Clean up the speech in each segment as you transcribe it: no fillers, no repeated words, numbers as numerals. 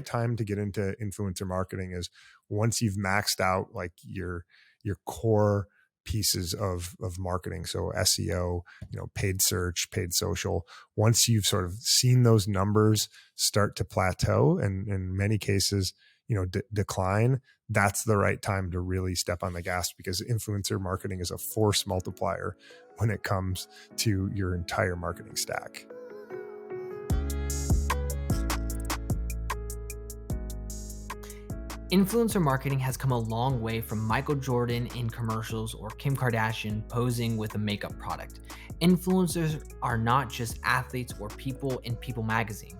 time to get into influencer marketing is once you've maxed out like your core pieces of marketing. So SEO, paid search, paid social. Once you've sort of seen those numbers start to plateau and in many cases, decline, that's the right time to really step on the gas, because influencer marketing is a force multiplier when it comes to your entire marketing stack. Influencer marketing has come a long way from Michael Jordan in commercials or Kim Kardashian posing with a makeup product. Influencers are not just athletes or people in People magazine.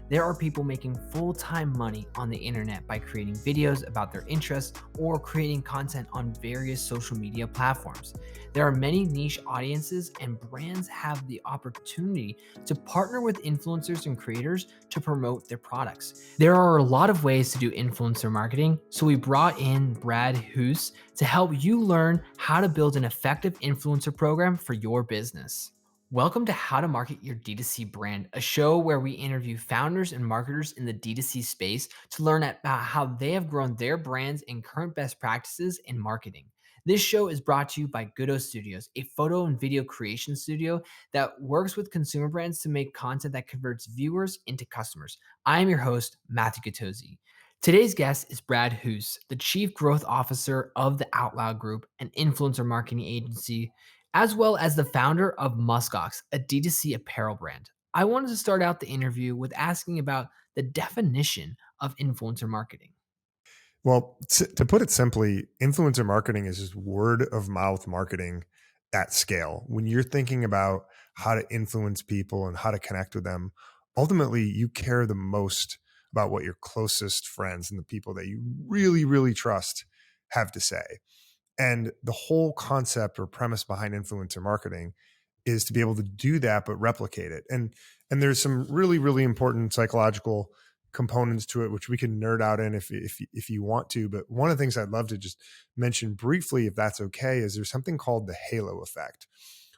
There are people making full-time money on the internet by creating videos about their interests or creating content on various social media platforms. There are many niche audiences, and brands have the opportunity to partner with influencers and creators to promote their products. There are a lot of ways to do influencer marketing, so we brought in Brad Hoos to help you learn how to build an effective influencer program for your business. Welcome to How to Market Your D2C Brand, a show where we interview founders and marketers in the D2C space to learn about how they have grown their brands and current best practices in marketing. This show is brought to you by Goodo Studios, a photo and video creation studio that works with consumer brands to make content that converts viewers into customers. I am your host, Matthew Gattosi. Today's guest is Brad Hoos, the Chief Growth Officer of the Outloud Group, an influencer marketing agency, as well as the founder of MuskOx, a D2C apparel brand. I wanted to start out the interview with asking about the definition of influencer marketing. Well, to put it simply, influencer marketing is just word of mouth marketing at scale. When you're thinking about how to influence people and how to connect with them, ultimately you care the most about what your closest friends and the people that you really, really trust have to say. And the whole concept or premise behind influencer marketing is to be able to do that, but replicate it. And there's some really, really important psychological components to it, which we can nerd out in if you want to. But one of the things I'd love to just mention briefly, if that's okay, is there's something called the halo effect,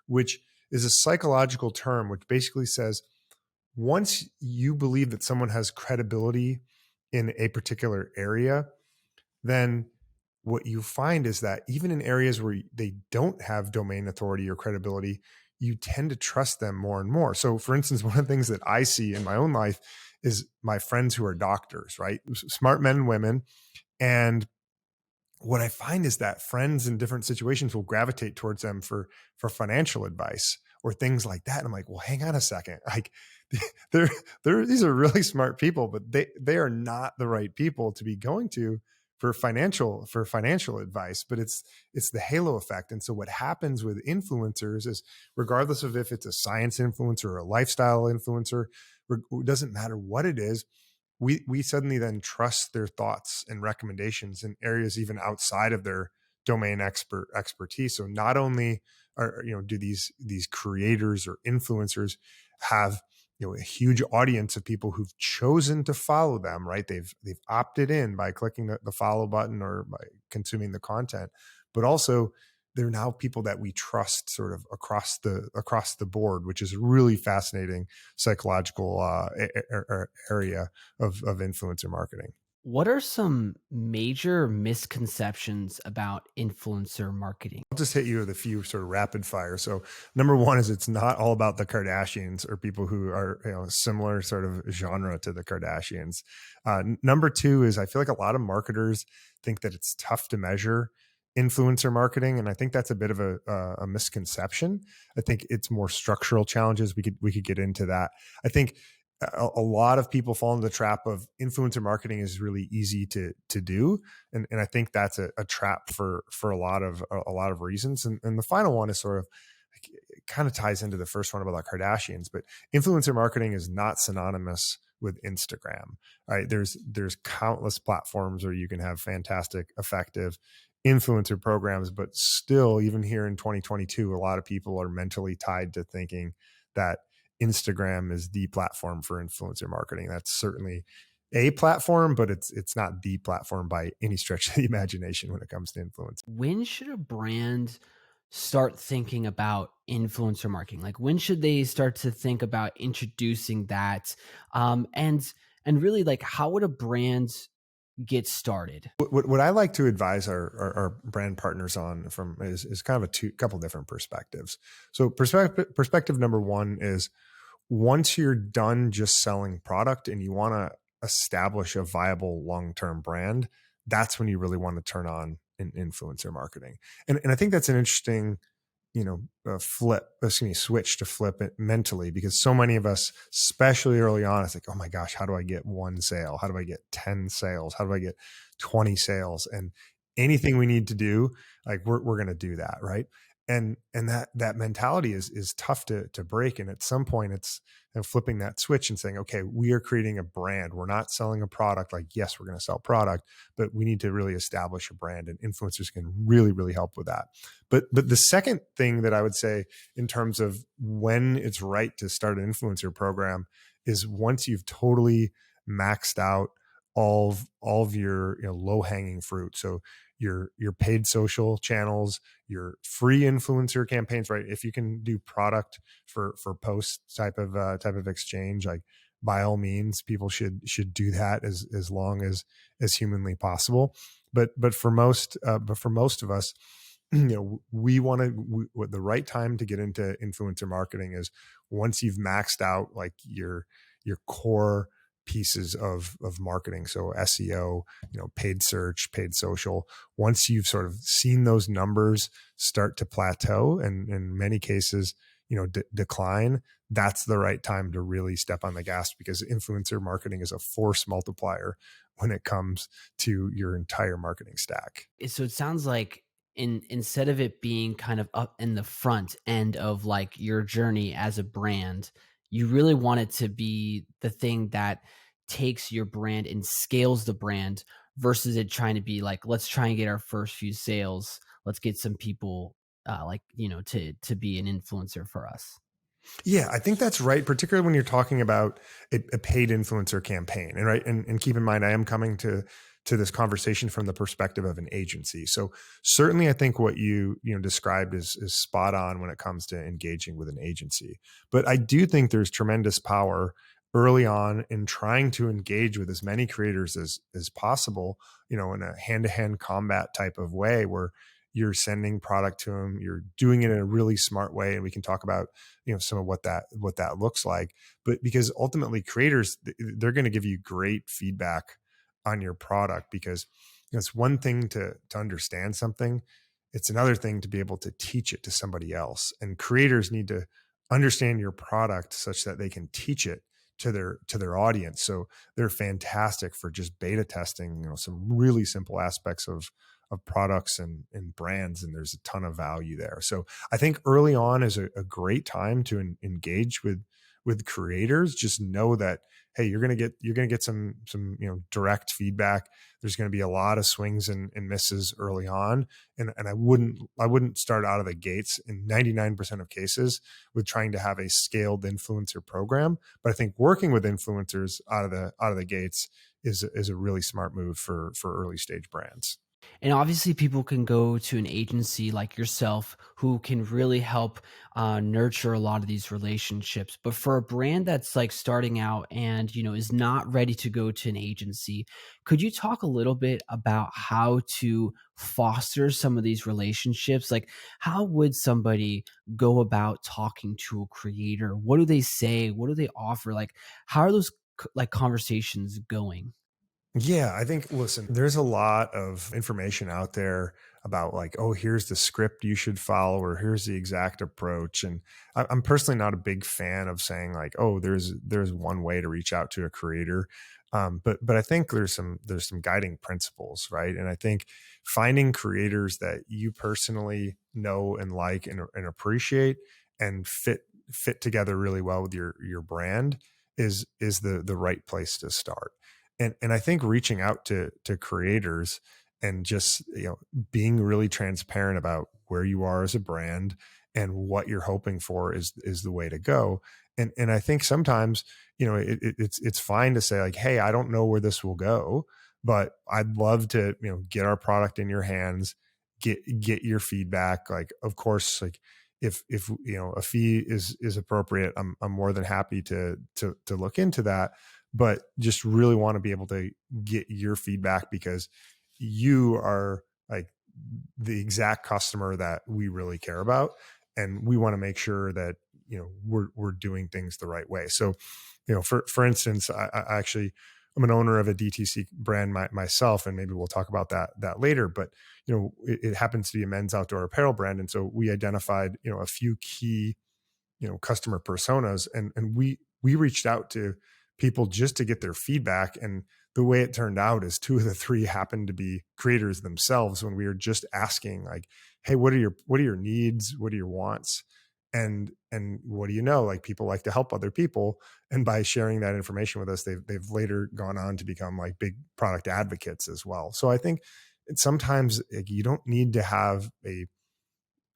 which is a psychological term, which basically says once you believe that someone has credibility in a particular area, then what you find is that even in areas where they don't have domain authority or credibility, you tend to trust them more and more. So for instance, one of the things that I see in my own life is my friends who are doctors, right? Smart men and women. And what I find is that friends in different situations will gravitate towards them for financial advice or things like that. And I'm like, well, hang on a second. Like these are really smart people, but they are not the right people to be going to for financial advice. But it's the halo effect. And so what happens with influencers is, regardless of if it's a science influencer or a lifestyle influencer, it doesn't matter what it is, we suddenly then trust their thoughts and recommendations in areas even outside of their domain expertise. So not only do these creators or influencers have a huge audience of people who've chosen to follow them, right? They've opted in by clicking the follow button or by consuming the content, but also they're now people that we trust sort of across the board, which is a really fascinating psychological area of influencer marketing. What are some major misconceptions about influencer marketing? I'll just hit you with a few sort of rapid fire. So number one is it's not all about the Kardashians or people who are similar sort of genre to the Kardashians. Number two is I feel like a lot of marketers think that it's tough to measure influencer marketing, and I think that's a bit of a misconception. I think it's more structural challenges. We could get into that. I think a lot of people fall into the trap of influencer marketing is really easy to do, and I think that's a trap for a lot of reasons. And the final one is sort of it kind of ties into the first one about the Kardashians, but influencer marketing is not synonymous with Instagram. Right? There's countless platforms where you can have fantastic, effective influencer programs, but still, even here in 2022, a lot of people are mentally tied to thinking that Instagram is the platform for influencer marketing. That's certainly a platform, but it's not the platform by any stretch of the imagination when it comes to influence. When should a brand start thinking about influencer marketing? Like, when should they start to think about introducing that? And And really, like, how would a brand get started? What I like to advise our brand partners on from is kind of couple different perspectives. So perspective number one is, once you're done just selling product and you want to establish a viable long-term brand, that's when you really want to turn on influencer marketing. And I think that's an interesting, switch to flip it mentally, because so many of us, especially early on, it's like, oh my gosh, how do I get one sale? How do I get 10 sales? How do I get 20 sales? And anything we need to do, like we're going to do that. Right. And that mentality is tough to break. And at some point it's flipping that switch and saying, okay, we are creating a brand. We're not selling a product. Like, yes, we're going to sell product, but we need to really establish a brand, and influencers can really, really help with that. But the second thing that I would say in terms of when it's right to start an influencer program is once you've totally maxed out all of your low hanging fruit. So your paid social channels, your free influencer campaigns, right? If you can do product for post type of exchange, like by all means, people should do that as long as humanly possible. But for most of us, we want to, the right time to get into influencer marketing is once you've maxed out like your core pieces of marketing. So SEO, paid search, paid social. Once you've sort of seen those numbers start to plateau and in many cases, decline, that's the right time to really step on the gas, because influencer marketing is a force multiplier when it comes to your entire marketing stack. So it sounds like, instead of it being kind of up in the front end of like your journey as a brand, you really want it to be the thing that takes your brand and scales the brand, versus it trying to be like, let's try and get our first few sales. Let's get some people to be an influencer for us. Yeah, I think that's right, particularly when you're talking about a paid influencer campaign. And right, and keep in mind, I am coming to this conversation from the perspective of an agency. So certainly, I think what you described is spot on when it comes to engaging with an agency. But I do think there's tremendous power early on in trying to engage with as many creators as possible, in a hand to hand combat type of way where you're sending product to them, you're doing it in a really smart way, and we can talk about some of what that looks like. But because ultimately creators, they're going to give you great feedback on your product, because it's one thing to understand something, it's another thing to be able to teach it to somebody else. And creators need to understand your product such that they can teach it to their audience. So they're fantastic for just beta testing some really simple aspects of products and brands, and there's a ton of value there. So I think early on is a great time to engage with creators. Just know that, hey, you're gonna get some direct feedback. There's going to be a lot of swings and misses early on, and I wouldn't start out of the gates in 99% of cases with trying to have a scaled influencer program. But I think working with influencers out of the gates is a really smart move for early stage brands. And obviously, people can go to an agency like yourself who can really help nurture a lot of these relationships. But for a brand that's like starting out and is not ready to go to an agency, could you talk a little bit about how to foster some of these relationships? Like, how would somebody go about talking to a creator? What do they say? What do they offer? Like, how are those like conversations going? Yeah, I think, listen, there's a lot of information out there about like, oh, here's the script you should follow, or here's the exact approach. And I'm personally not a big fan of saying like, oh, there's one way to reach out to a creator. But I think there's some guiding principles, right? And I think finding creators that you personally know and like and appreciate and fit together really well with your brand is the right place to start. And I think reaching out to creators and just being really transparent about where you are as a brand and what you're hoping for is the way to go. And I think sometimes it's fine to say like, hey, I don't know where this will go, but I'd love to get our product in your hands, get your feedback. Like, of course, like if a fee is appropriate, I'm more than happy to look into that. but just really want to be able to get your feedback because you are like the exact customer that we really care about, and we want to make sure that we're doing things the right way. So for instance, I actually, I'm an owner of a DTC brand myself, and maybe we'll talk about that later. But it happens to be a men's outdoor apparel brand, and so we identified a few key customer personas, and we reached out to people just to get their feedback. And the way it turned out is two of the three happened to be creators themselves, when we were just asking like, hey, what are your needs, what are your wants, and what do you know, like people like to help other people. And by sharing that information with us, they've later gone on to become like big product advocates as well. So I think sometimes like, you don't need to have a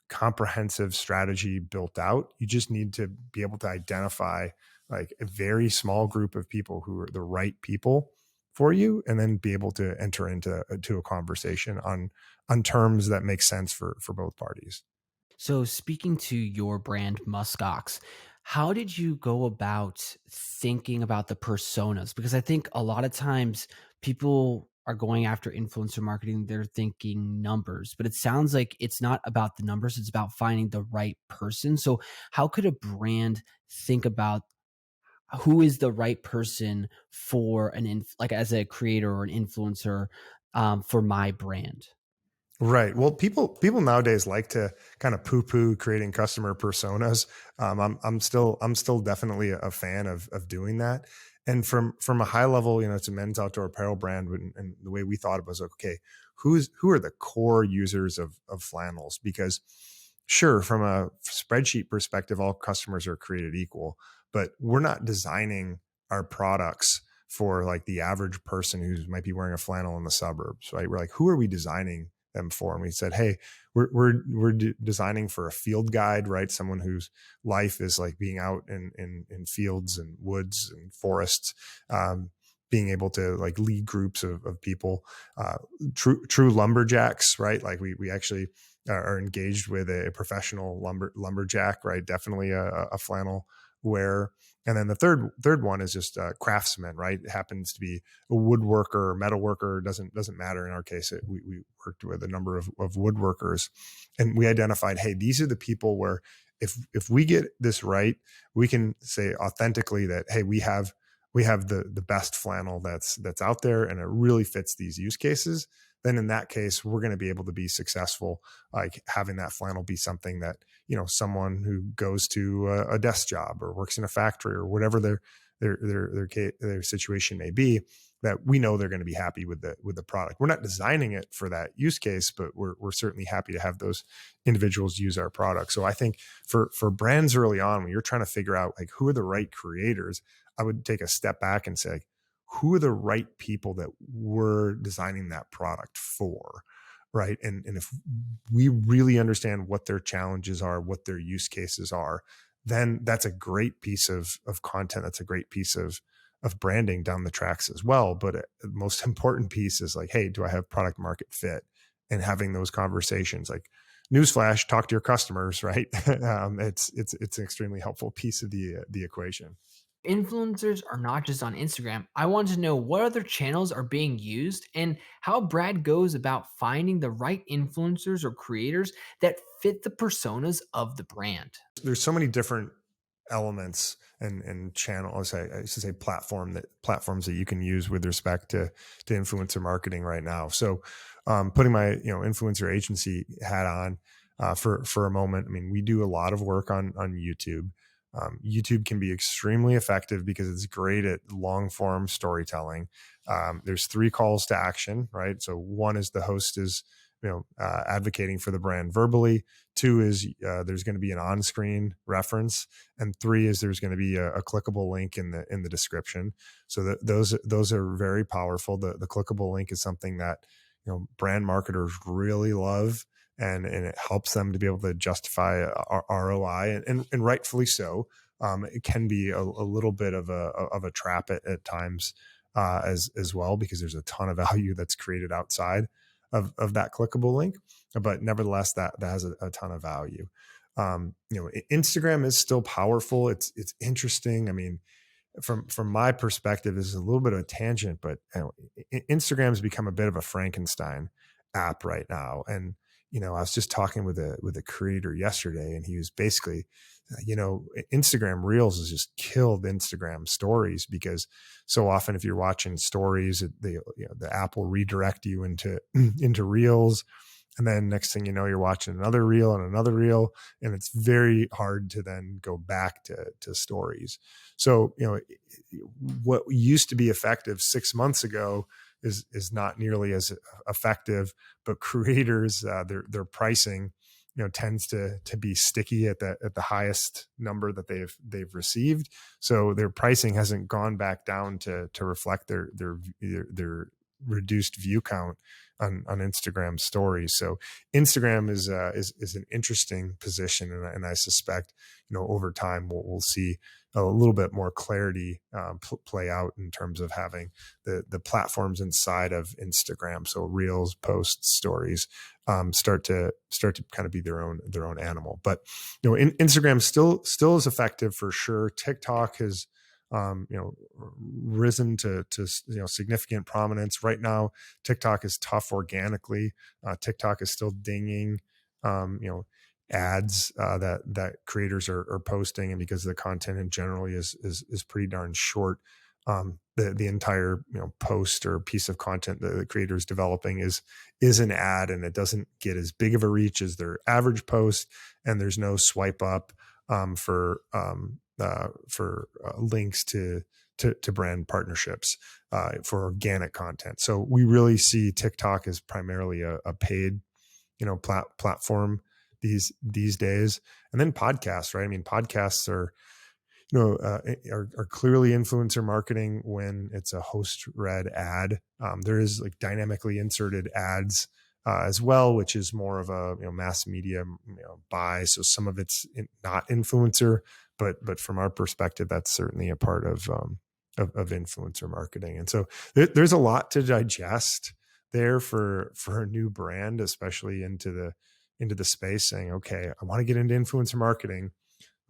comprehensive strategy built out. You just need to be able to identify like a very small group of people who are the right people for you, and then be able to enter into a conversation on terms that make sense for both parties. So, speaking to your brand MuskOx, how did you go about thinking about the personas? Because I think a lot of times people are going after influencer marketing, they're thinking numbers, but it sounds like it's not about the numbers, it's about finding the right person. So, how could a brand think about who is the right person for like as a creator or an influencer for my brand? Right. Well, people nowadays like to kind of poo poo creating customer personas. I'm still definitely a fan of doing that. And from a high level, it's a men's outdoor apparel brand, and the way we thought it was like, okay, who are the core users of flannels? Because sure, from a spreadsheet perspective, all customers are created equal, but we're not designing our products for like the average person who might be wearing a flannel in the suburbs, right? We're like, who are we designing them for? And we said, hey, we're designing for a field guide, right? Someone whose life is like being out in fields and woods and forests, being able to like lead groups of people, true lumberjacks, right? Like we actually are engaged with a professional lumberjack, right? Definitely a flannel wearer. And then the third one is just craftsman, right? It happens to be a woodworker, metal worker, doesn't matter. In our case, we worked with a number of woodworkers, and we identified, hey, these are the people where if we get this right, we can say authentically that, hey, we have the best flannel that's out there, and it really fits these use cases. Then in that case, we're going to be able to be successful, like having that flannel be something that someone who goes to a desk job or works in a factory or whatever their situation may be, that we know they're going to be happy with the product. We're not designing it for that use case, but we're certainly happy to have those individuals use our product. So I think for brands early on, when you're trying to figure out like who are the right creators, I would take a step back and say, who are the right people that we're designing that product for? Right. And if we really understand what their challenges are, what their use cases are, then that's a great piece of content. That's a great piece of branding down the tracks as well. But the most important piece is like, hey, do I have product market fit? And having those conversations, like newsflash, talk to your customers, right? It's an extremely helpful piece of the equation. Influencers are not just on Instagram. I want to know what other channels are being used and how Brad goes about finding the right influencers or creators that fit the personas of the brand. There's so many different elements and channels, I should say platforms that you can use with respect to influencer marketing right now. So putting my influencer agency hat on for a moment, I mean, we do a lot of work on YouTube. YouTube can be extremely effective because it's great at long form storytelling. There's three calls to action, right? So one is the host is advocating for the brand verbally. Two is there's going to be an on-screen reference, and three is there's going to be a clickable link in the description. So those are very powerful. The clickable link is something that brand marketers really love, and it helps them to be able to justify ROI, and rightfully so. It can be a little bit of a trap at times as well, because there's a ton of value that's created outside of that clickable link, but nevertheless, that has a ton of value. Instagram is still powerful. It's interesting. I mean, from my perspective, this is a little bit of a tangent, but Instagram's become a bit of a Frankenstein app right now. And I was just talking with a creator yesterday, and he was basically, Instagram Reels has just killed Instagram Stories, because so often if you're watching stories, the app will redirect you into into Reels, and then next thing you know, you're watching another reel and another reel, and it's very hard to then go back to stories. So, what used to be effective 6 months ago is not nearly as effective. But creators, their pricing, tends to be sticky at the highest number that they've received. So their pricing hasn't gone back down to reflect their reduced view count on Instagram stories. So Instagram is an interesting position, and I suspect over time we'll see a little bit more clarity play out in terms of having the platforms inside of Instagram, so Reels, posts, stories, start to kind of be their own animal. But Instagram still is effective for sure. TikTok has risen to significant prominence. Right now, TikTok is tough organically. TikTok is still dinging ads that creators are posting, and because the content in generally is pretty darn short, the entire post or piece of content that the creator is developing is an ad, and it doesn't get as big of a reach as their average post, and there's no swipe up for links to brand partnerships for organic content. So we really see TikTok as primarily a paid platform these days. And then podcasts, right? I mean, podcasts are clearly influencer marketing when it's a host read ad. There is like dynamically inserted ads as well, which is more of a mass media buy. So some of it's not influencer, but from our perspective, that's certainly a part of influencer marketing. And so there's a lot to digest there for a new brand, especially into the space, saying, okay, I want to get into influencer marketing,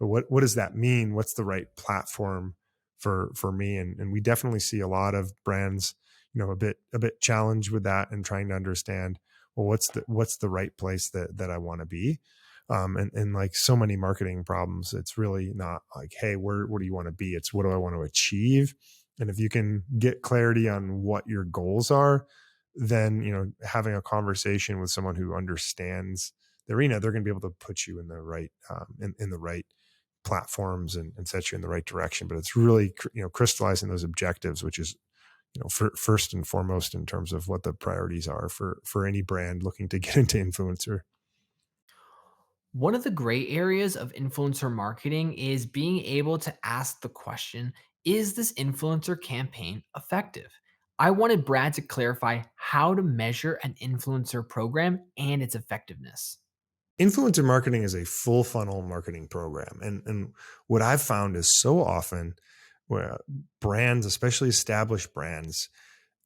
but what does that mean? What's the right platform for me? And we definitely see a lot of brands, a bit challenged with that, and trying to understand, well, what's the right place that I want to be. And like so many marketing problems, it's really not like, hey, where do you want to be? It's what do I want to achieve? And if you can get clarity on what your goals are, then having a conversation with someone who understands the arena, they're going to be able to put you in the right in the right platforms and set you in the right direction. But it's really crystallizing those objectives, which is first and foremost in terms of what the priorities are for any brand looking to get into influencer. One of the gray areas of influencer marketing is being able to ask the question, is this influencer campaign effective? I wanted Brad to clarify how to measure an influencer program and its effectiveness. Influencer marketing is a full funnel marketing program. And what I've found is so often where brands, especially established brands,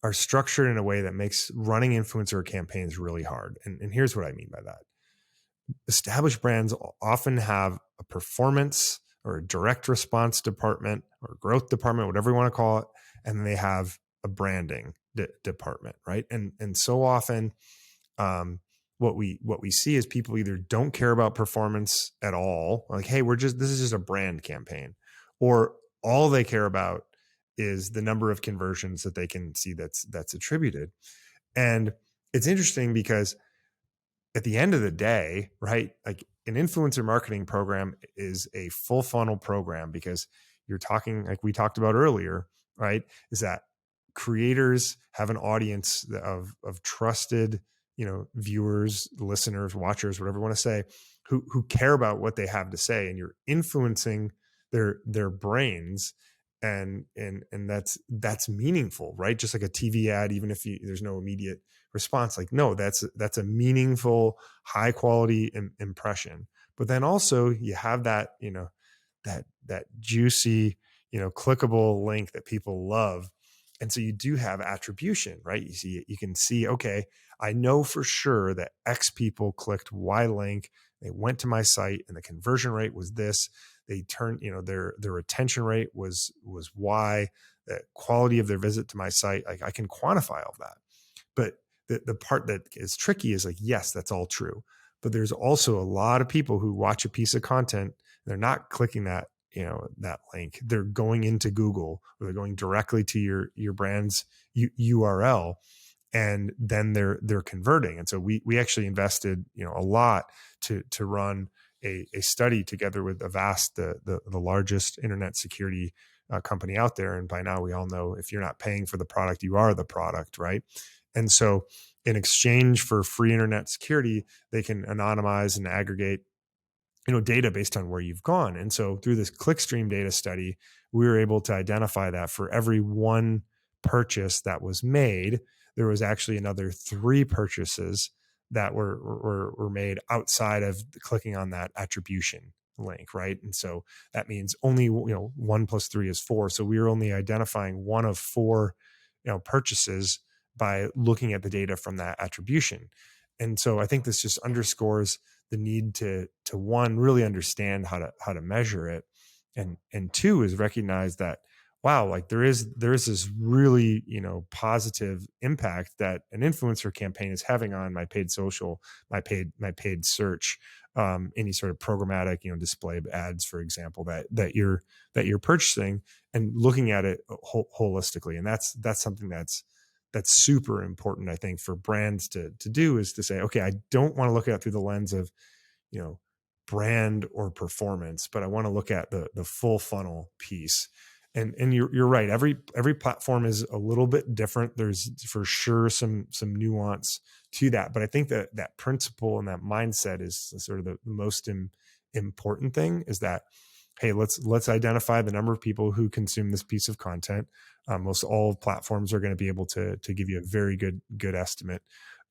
are structured in a way that makes running influencer campaigns really hard. And here's what I mean by that. Established brands often have a performance or a direct response department or growth department, whatever you want to call it, and then they have a branding department, right? And so often, what we see is people either don't care about performance at all, like, hey, this is just a brand campaign, or all they care about is the number of conversions that they can see that's attributed. And it's interesting because at the end of the day, right, like an influencer marketing program is a full funnel program, because you're talking, like we talked about earlier, right, is that creators have an audience of trusted, viewers, listeners, watchers, whatever you want to say, who care about what they have to say, and you're influencing their brains, and that's meaningful, right? Just like a TV ad, even if there's no immediate response, like, no, that's a meaningful, high quality impression. But then also you have that that juicy, clickable link that people love. And so you do have attribution, right? You can see, okay, I know for sure that X people clicked Y link, they went to my site, and the conversion rate was this. they turn, their retention rate was Y, the quality of their visit to my site. Like I can quantify all of that. But the part that is tricky is like, yes, that's all true. But there's also a lot of people who watch a piece of content, they're not clicking that link. They're going into Google, or they're going directly to your brand's URL, and then they're converting. And so we actually invested a lot to run a study together with Avast, the largest internet security company out there. And by now we all know, if you're not paying for the product, you are the product, right? And so in exchange for free internet security, they can anonymize and aggregate data based on where you've gone. And so through this clickstream data study, we were able to identify that for every one purchase that was made, there was actually another 3 purchases that were made outside of clicking on that attribution link, right? And so that means only 1 plus 3 is 4. So we were only identifying one of 4 purchases by looking at the data from that attribution. And so I think this just underscores the need to one, really understand how to measure it, and 2 is recognize that, wow, like there is this really positive impact that an influencer campaign is having on my paid social, my paid search, any sort of programmatic display ads, for example, that you're purchasing, and looking at it holistically. And that's something that's super important, I think, for brands to do, is to say, okay, I don't want to look at it through the lens of, brand or performance, but I want to look at the full funnel piece. And you're right. Every platform is a little bit different. There's for sure some nuance to that, but I think that principle and that mindset is sort of the most important thing, is that, hey, let's identify the number of people who consume this piece of content. Most all platforms are going to be able to give you a very good estimate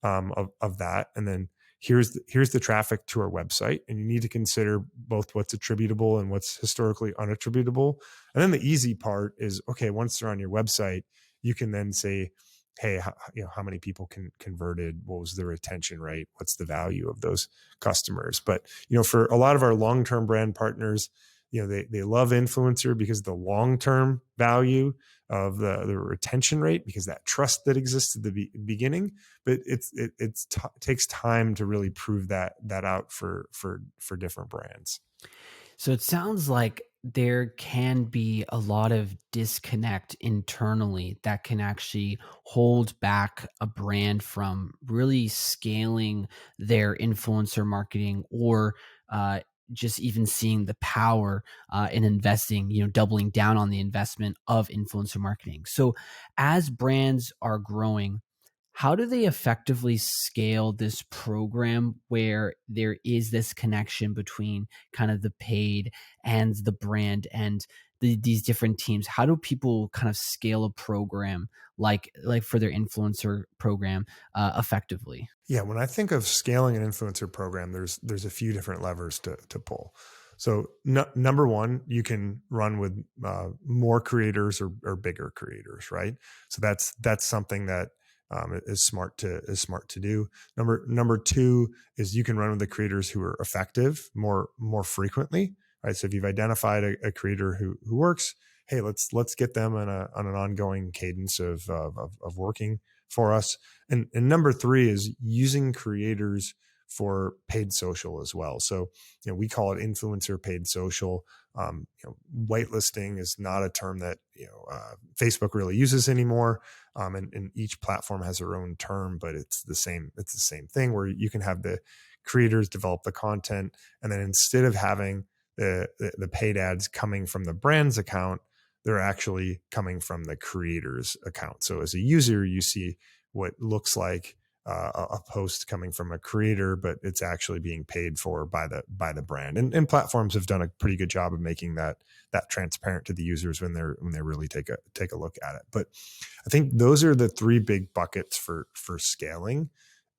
of that. And then here's the traffic to our website, and you need to consider both what's attributable and what's historically unattributable. And then the easy part is, okay, once they're on your website, you can then say, hey, how many people converted? What was the retention rate? What's the value of those customers? But for a lot of our long-term brand partners, they love influencer because of the long-term value of the retention rate, because that trust that exists at the beginning. But it takes time to really prove that out for different brands. So it sounds like there can be a lot of disconnect internally that can actually hold back a brand from really scaling their influencer marketing, or just even seeing the power in investing, doubling down on the investment of influencer marketing. So as brands are growing, how do they effectively scale this program where there is this connection between kind of the paid and the brand and these different teams? How do people kind of scale a program like for their influencer program effectively? Yeah, when I think of scaling an influencer program, there's a few different levers to pull. So number one, you can run with more creators or bigger creators, right? So that's something that is smart to do. Number two is you can run with the creators who are effective more frequently, right? So if you've identified a creator who works, hey, let's get them on an ongoing cadence of working for us. And number three is using creators for paid social as well. So, we call it influencer paid social. Whitelisting is not a term that, Facebook really uses anymore. And each platform has their own term, but it's the same thing, where you can have the creators develop the content. And then instead of having the paid ads coming from the brand's account, they're actually coming from the creator's account. So as a user, you see what looks like a post coming from a creator, but it's actually being paid for by the brand. And platforms have done a pretty good job of making that transparent to the users when they really take a look at it. But I think those are the 3 big buckets for scaling.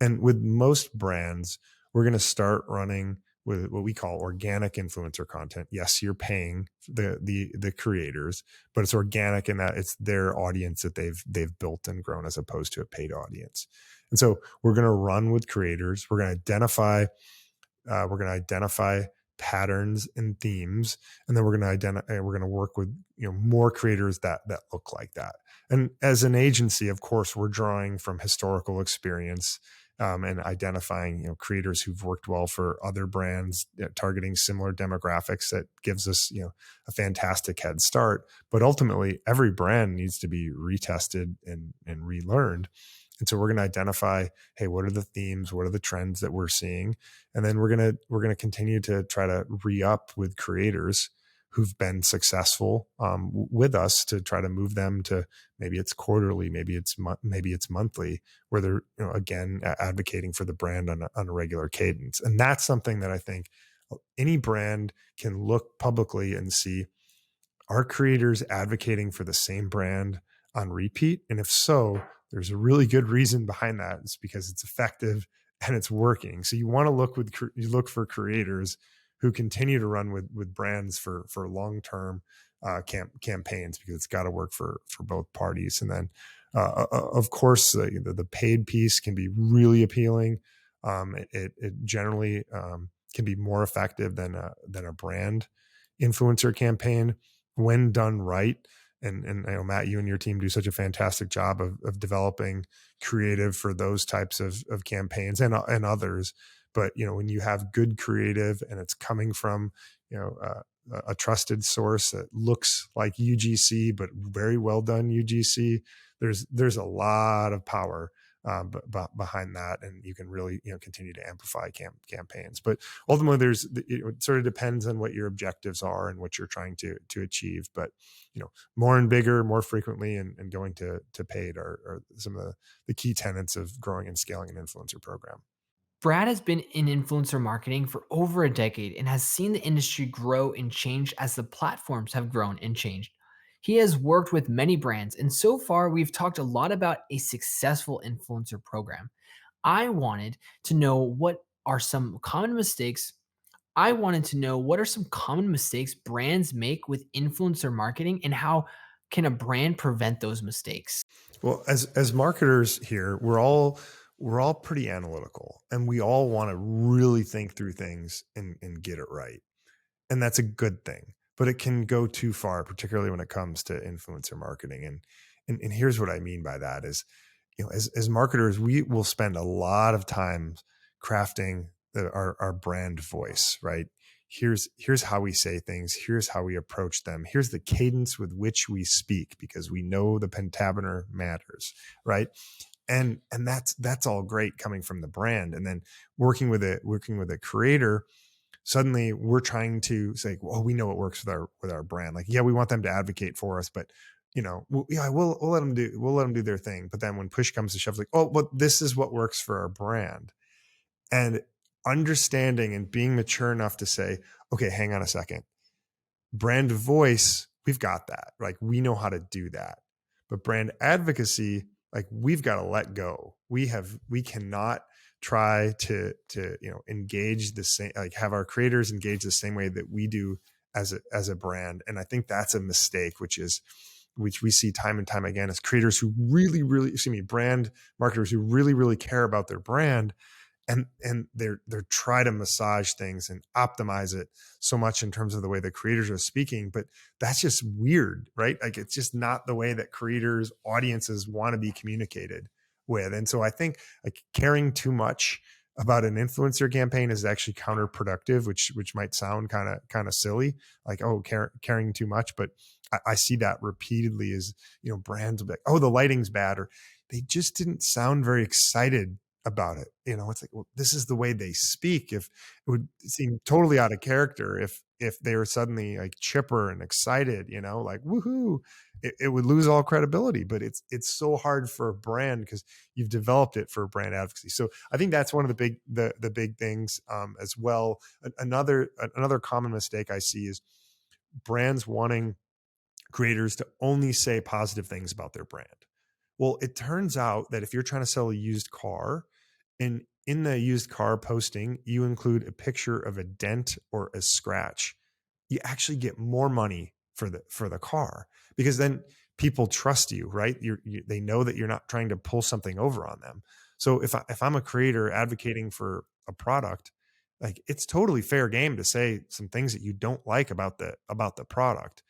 And with most brands, we're going to start running with what we call organic influencer content. Yes, you're paying the creators, but it's organic in that it's their audience that they've built and grown, as opposed to a paid audience. And so we're going to run with creators. We're going to identify patterns and themes, and then we're going to identify, we're going to work with, more creators that look like that. And as an agency, of course, we're drawing from historical experience, and identifying, creators who've worked well for other brands, targeting similar demographics. That gives us, a fantastic head start. But ultimately, every brand needs to be retested and relearned. And so we're going to identify, hey, what are the themes? What are the trends that we're seeing? And then we're going to continue to try to re-up with creators who've been successful, with us, to try to move them to, maybe it's quarterly, maybe it's monthly, where they're, again, advocating for the brand on a regular cadence. And that's something that I think any brand can look publicly and see, are creators advocating for the same brand on repeat? And if so, there's a really good reason behind that. It's because it's effective and it's working. So you want to you look for creators who continue to run with brands for long term campaigns, because it's got to work for both parties. And then, of course, the paid piece can be really appealing. It generally can be more effective than a brand influencer campaign when done right. And I know, Matt, you and your team do such a fantastic job of developing creative for those types of campaigns and others. But, when you have good creative and it's coming from, a trusted source that looks like UGC, but very well done UGC, there's a lot of power, behind that, and you can really, continue to amplify campaigns. But ultimately, it sort of depends on what your objectives are and what you're trying to achieve. But, more and bigger, more frequently, and going to paid are some of the key tenets of growing and scaling an influencer program. Brad has been in influencer marketing for over a decade and has seen the industry grow and change as the platforms have grown and changed. He has worked with many brands, and so far we've talked a lot about a successful influencer program. I wanted to know what are some common mistakes. I wanted to know what are some common mistakes brands make with influencer marketing, and how can a brand prevent those mistakes? Well, as marketers here, we're all pretty analytical, and we all want to really think through things and get it right. And that's a good thing. But it can go too far, particularly when it comes to influencer marketing. And here's what I mean by that is, as marketers, we will spend a lot of time crafting our brand voice, right? Here's how we say things. Here's how we approach them. Here's the cadence with which we speak, because we know the pentameter matters, right? And that's all great coming from the brand. And then working with a creator, suddenly we're trying to say, well, we know what works with our brand. Like, yeah, we want them to advocate for us, but, we'll let them do their thing. But then when push comes to shove, like, oh, but this is what works for our brand. And understanding and being mature enough to say, okay, hang on a second, brand voice, we've got that. Like, we know how to do that. But brand advocacy, like, we've got to let go. We cannot try to engage the same, like, have our creators engage the same way that we do as a brand. And I think that's a mistake, which we see time and time again, as creators who really, excuse me, brand marketers who really care about their brand, and they're try to massage things and optimize it so much in terms of the way the creators are speaking. But that's just weird, right? Like, it's just not the way that creators audiences want to be communicated with. And so I think, like, caring too much about an influencer campaign is actually counterproductive, which might sound kind of silly, like, oh, caring too much. But I see that repeatedly, as, brands will be like, oh, the lighting's bad, or they just didn't sound very excited about it. It's like, well, this is the way they speak. If it would seem totally out of character if they were suddenly, like, chipper and excited, like, woohoo, it would lose all credibility. But it's so hard for a brand, because you've developed it for brand advocacy. So I think that's one of the big things, as well. Another common mistake I see is brands wanting creators to only say positive things about their brand. Well, it turns out that if you're trying to sell a used car, and in the used car posting, you include a picture of a dent or a scratch, you actually get more money for the car, because then people trust you, right? They know that you're not trying to pull something over on them. So if I'm a creator advocating for a product, like it's totally fair game to say some things that you don't like about the product.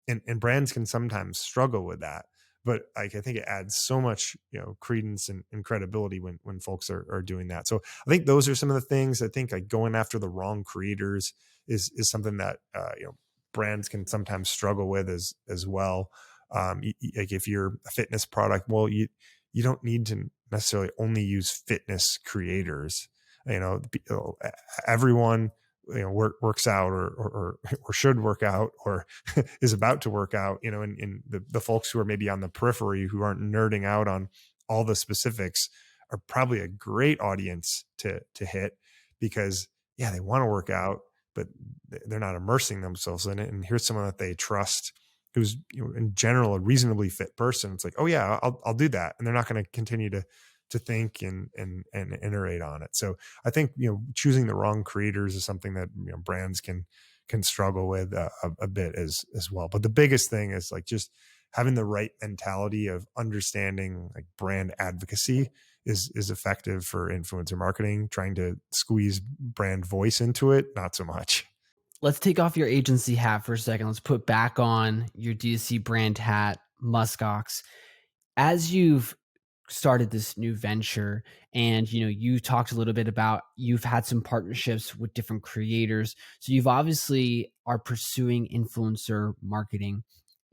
And brands can sometimes struggle with that. But like I think it adds so much, credence and credibility when folks are doing that. So I think those are some of the things. I think like going after the wrong creators is something that brands can sometimes struggle with as well. Like if you're a fitness product, well, you don't need to necessarily only use fitness creators. Everyone works out or should work out or is about to work out, and the folks who are maybe on the periphery who aren't nerding out on all the specifics are probably a great audience to hit, because yeah, they want to work out, but they're not immersing themselves in it. And here's someone that they trust who's in general a reasonably fit person. It's like, oh yeah, I'll do that, and they're not going to continue to think and iterate on it. So I think choosing the wrong creators is something that brands can struggle with a bit as well. But the biggest thing is like just having the right mentality of understanding like brand advocacy is effective for influencer marketing. Trying to squeeze brand voice into it, not so much. Let's take off your agency hat for a second. Let's put back on your D2C brand hat, MuskOx. As you've started this new venture, and you talked a little bit about you've had some partnerships with different creators, so you've obviously are pursuing influencer marketing.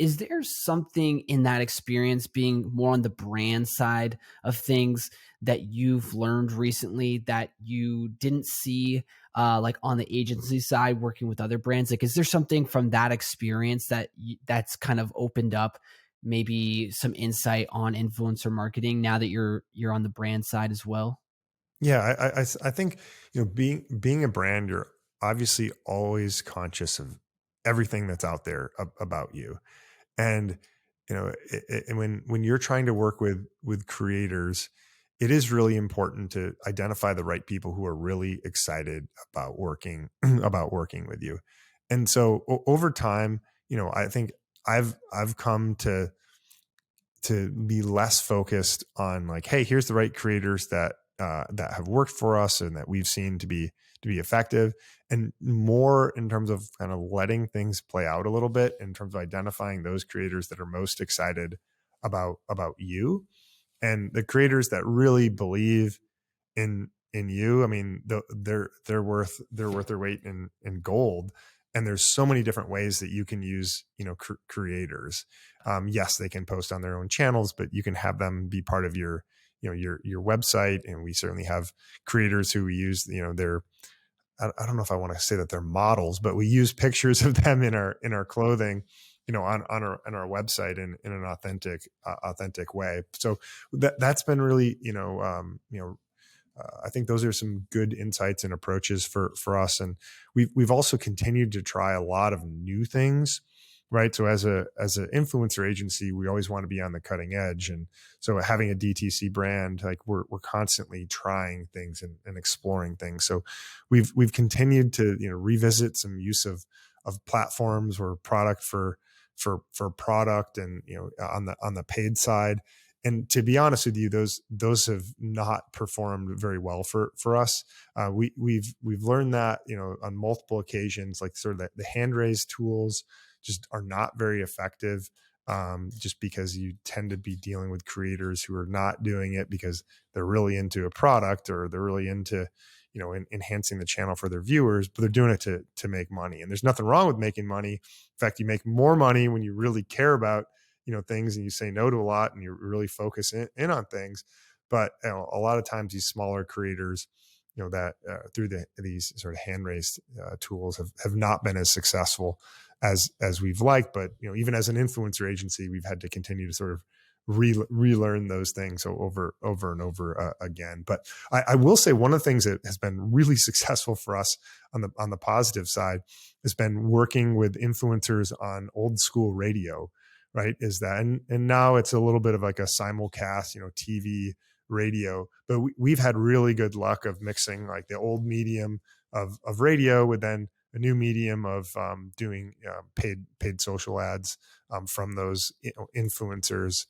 Is there something in that experience, being more on the brand side of things, that you've learned recently that you didn't see like on the agency side working with other brands? Like, is there something from that experience that's kind of opened up maybe some insight on influencer marketing now that you're on the brand side as well? Yeah, I think being a brand, you're obviously always conscious of everything that's out there about you. And and when you're trying to work with creators, it is really important to identify the right people who are really excited about working about working with you. And so over time, I think I've come to be less focused on like, hey, here's the right creators that have worked for us and that we've seen to be effective, and more in terms of kind of letting things play out a little bit in terms of identifying those creators that are most excited about you, and the creators that really believe in you. I mean, they're worth their weight in gold. And there's so many different ways that you can use creators. Yes, they can post on their own channels, but you can have them be part of your website. And we certainly have creators who we use their, I don't know if I want to say that they're models, but we use pictures of them in our clothing, on our website in an authentic way. So that's been really, I think those are some good insights and approaches for us. And we've also continued to try a lot of new things, right? So as an influencer agency, we always want to be on the cutting edge. And so having a DTC brand, like we're constantly trying things and exploring things. So we've continued to, revisit some use of platforms or product for product, and on the paid side. And to be honest with you, those have not performed very well for us. We've learned that on multiple occasions, like sort of the hand raised tools just are not very effective. Just because you tend to be dealing with creators who are not doing it because they're really into a product, or they're really into enhancing the channel for their viewers, but they're doing it to make money. And there's nothing wrong with making money. In fact, you make more money when you really care about things, and you say no to a lot, and you really focus in on things. But a lot of times these smaller creators, that through these sort of hand raised tools have not been as successful as we've liked. But even as an influencer agency, we've had to continue to sort of relearn those things so over and over again. But I will say one of the things that has been really successful for us on the positive side has been working with influencers on old school radio, right? Is that, and now it's a little bit of like a simulcast, TV radio, but we've had really good luck of mixing like the old medium of radio with then a new medium of doing paid social ads from those influencers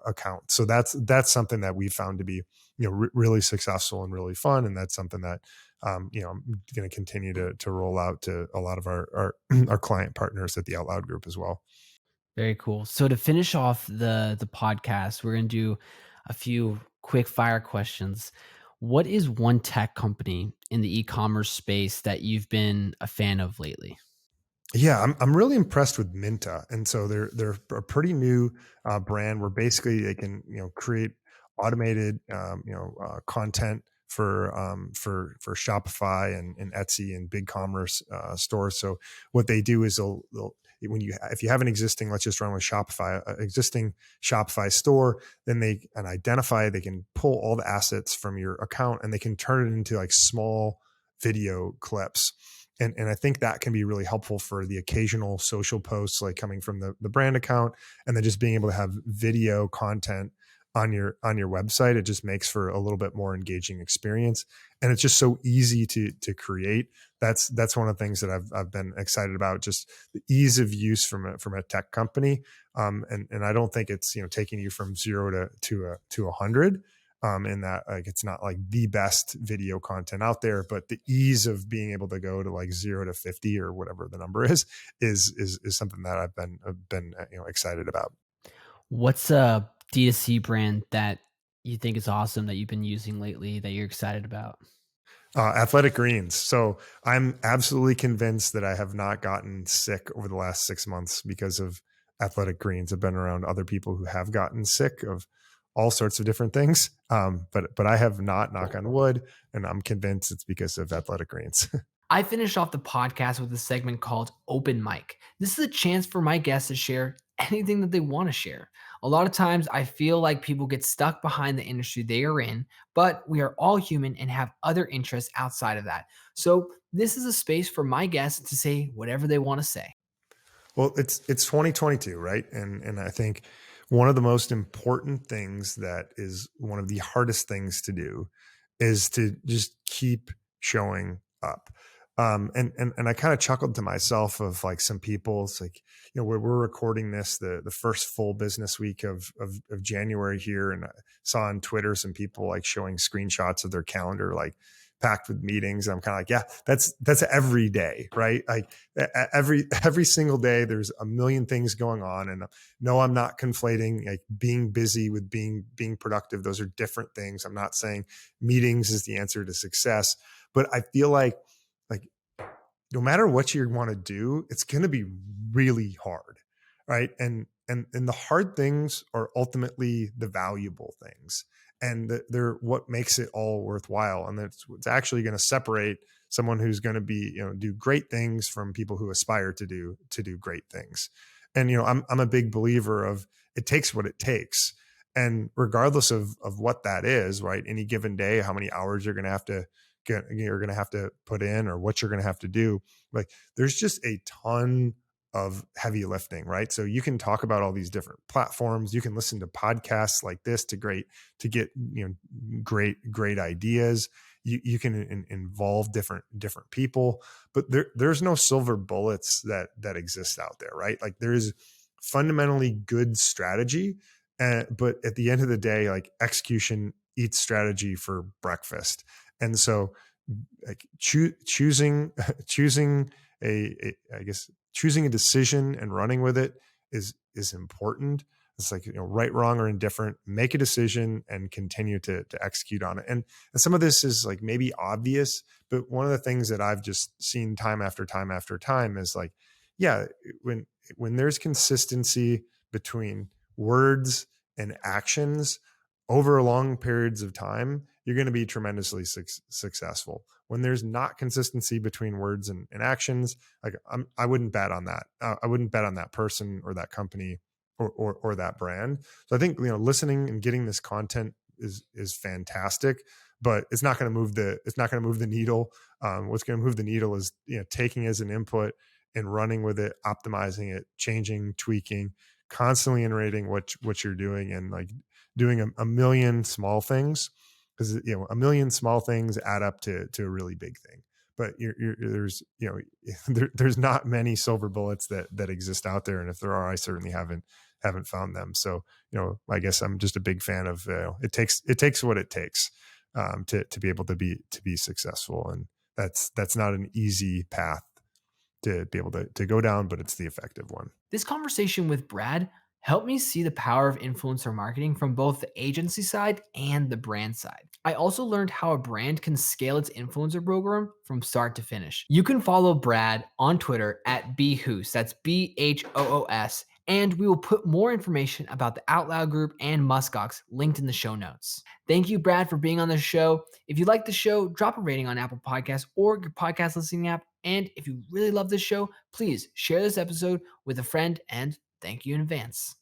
account. So that's something that we found to be really successful and really fun, and that's something that I'm going to continue to roll out to a lot of our our client partners at the Outloud group as well. Very cool. So to finish off the podcast, we're gonna do a few quick fire questions. What is one tech company in the e-commerce space that you've been a fan of lately? Yeah, I'm really impressed with Minta, and so they're a pretty new brand where basically they can create automated content for Shopify and Etsy and big commerce stores. So what they do is they'll when you if you have an existing, let's just run with Shopify, existing Shopify store, then they can identify, they can pull all the assets from your account and they can turn it into like small video clips. And I think that can be really helpful for the occasional social posts like coming from the brand account, and then just being able to have video content on your website. It just makes for a little bit more engaging experience, and it's just so easy to create. That's one of the things that I've been excited about, just the ease of use from a tech company. And I don't think it's taking you from zero to 100. In that, like, it's not like the best video content out there, but the ease of being able to go to like 0 to 50 or whatever the number is something that I've been excited about. What's a D2C brand that you think is awesome that you've been using lately that you're excited about? Athletic Greens. So I'm absolutely convinced that I have not gotten sick over the last 6 months because of Athletic Greens. I've been around other people who have gotten sick of all sorts of different things, but I have not, knock on wood, and I'm convinced it's because of Athletic Greens. I finished off the podcast with a segment called Open Mic. This is a chance for my guests to share anything that they want to share. A lot of times, I feel like people get stuck behind the industry they are in, but we are all human and have other interests outside of that. So, this is a space for my guests to say whatever they want to say. Well, it's 2022, right? And I think one of the most important things that is one of the hardest things to do is to just keep showing up. And I kind of chuckled to myself of like some people. It's like, we're recording this the first full business week of January here, and I saw on Twitter some people like showing screenshots of their calendar like packed with meetings. And I'm kind of like, yeah, that's every day, right? Like every single day, there's a million things going on. And no, I'm not conflating like being busy with being productive. Those are different things. I'm not saying meetings is the answer to success, but I feel like no matter what you want to do, it's going to be really hard, right? And the hard things are ultimately the valuable things, and they're what makes it all worthwhile. And that's what's actually going to separate someone who's going to be do great things from people who aspire to do great things. And I'm a big believer of it takes what it takes, and regardless of what that is, right? Any given day, how many hours you're going to have to you're going to have to put in, or what you're going to have to do. Like, there's just a ton of heavy lifting, right? So you can talk about all these different platforms. You can listen to podcasts like this to get great ideas. You can involve different people, but there's no silver bullets that exist out there, right? Like, there's fundamentally good strategy, but at the end of the day, like, execution eats strategy for breakfast. And so, like, choosing choosing I guess choosing a decision and running with it is important. It's like, right, wrong, or indifferent. Make a decision and continue to execute on it. And some of this is like maybe obvious, but one of the things that I've just seen time after time after time is like, yeah, when there's consistency between words and actions over long periods of time, you're going to be tremendously successful. When there's not consistency between words and actions, like, I wouldn't bet on that. I wouldn't bet on that person or that company or that brand. So I think listening and getting this content is fantastic, but it's not going to move the needle. What's going to move the needle is taking as an input and running with it, optimizing it, changing, tweaking, constantly iterating what you're doing, and like doing a million small things, because a million small things add up to a really big thing. But there's there's not many silver bullets that exist out there, and if there are, I certainly haven't haven't found them. So, I guess I'm just a big fan of, it takes what it takes, to be able to be successful. And that's not an easy path to be able to go down, but it's the effective one. This conversation with Brad helped me see the power of influencer marketing from both the agency side and the brand side. I also learned how a brand can scale its influencer program from start to finish. You can follow Brad on Twitter at bhoos, that's BHOOS, and we will put more information about the Outloud group and MuskOx linked in the show notes. Thank you, Brad, for being on the show. If you like the show, drop a rating on Apple Podcasts or your podcast listening app. And if you really love this show, please share this episode with a friend, and thank you in advance.